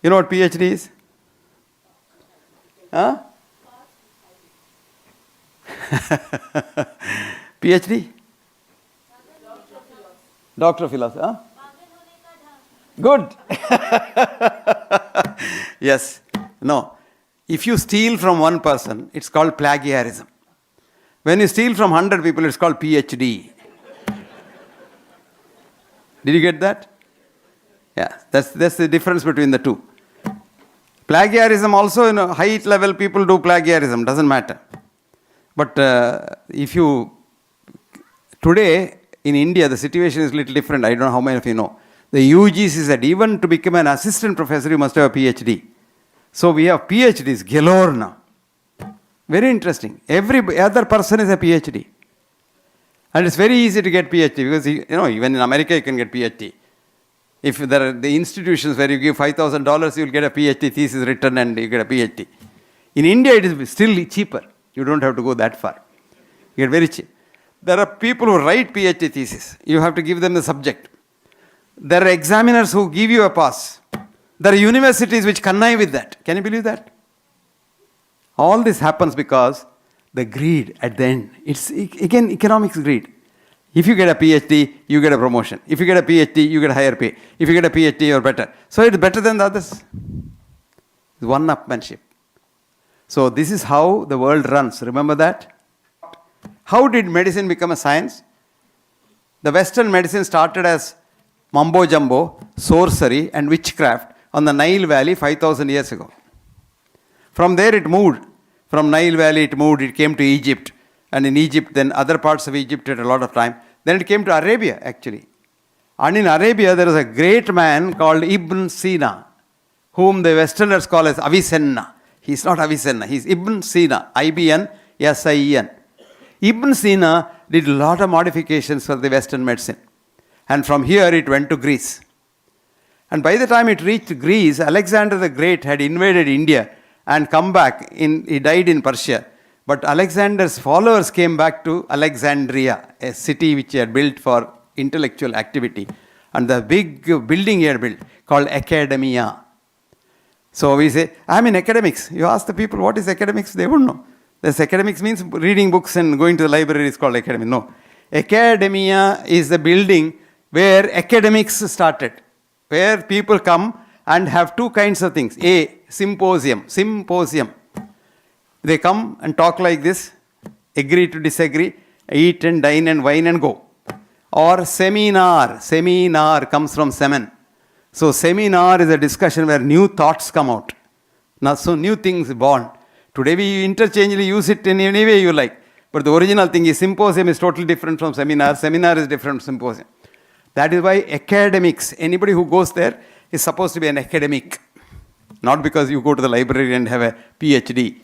You know what PhD is? Huh? PhD? Doctor of Philosophy. Huh? Good. Yes. No. If you steal from one person, it's called plagiarism. When you steal from 100 people, it's called PhD. Did you get that? Yeah, that's the difference between the two. Plagiarism also, high level people do plagiarism, doesn't matter. But today in India, the situation is a little different. I don't know how many of you know. The UGC said even to become an assistant professor, you must have a PhD. So we have PhDs galore now. Very interesting. Every other person is a PhD. And it's very easy to get PhD because, even in America you can get PhD. If there are the institutions where you give $5,000, you will get a PhD thesis written and you get a PhD. In India, it is still cheaper. You don't have to go that far. You get very cheap. There are people who write PhD thesis. You have to give them the subject. There are examiners who give you a pass. There are universities which connive with that. Can you believe that? All this happens because the greed at the end. It's again economics greed. If you get a PhD, you get a promotion. If you get a PhD, you get a higher pay. If you get a PhD, you're better. So it's better than the others. It's one-upmanship. So this is how the world runs. Remember that? How did medicine become a science? The Western medicine started as mumbo-jumbo, sorcery and witchcraft on the Nile Valley 5,000 years ago. From there it moved. From Nile Valley it came to Egypt. And in Egypt, then other parts of Egypt had a lot of time. Then it came to Arabia, actually. And in Arabia, there was a great man called Ibn Sina, whom the Westerners call as Avicenna. He's not Avicenna, he's Ibn Sina, I-B-N, S-I-E-N. Ibn Sina did a lot of modifications for the Western medicine. And from here, it went to Greece. And by the time it reached Greece, Alexander the Great had invaded India and come back. He died in Persia. But Alexander's followers came back to Alexandria, a city which he had built for intellectual activity. And the big building he had built called Academia. So we say, I'm in academics. You ask the people, what is academics? They won't know. This academics means reading books and going to the library is called academy. No. Academia is the building where academics started. Where people come and have two kinds of things. A, symposium. They come and talk like this, agree to disagree, eat and dine and wine and go. Or seminar. Seminar comes from semen. So seminar is a discussion where new thoughts come out. Now, so new things born. Today we interchangeably use it in any way you like. But the original thing is symposium is totally different from seminar. Seminar is different from symposium. That is why academics, anybody who goes there is supposed to be an academic. Not because you go to the library and have a PhD.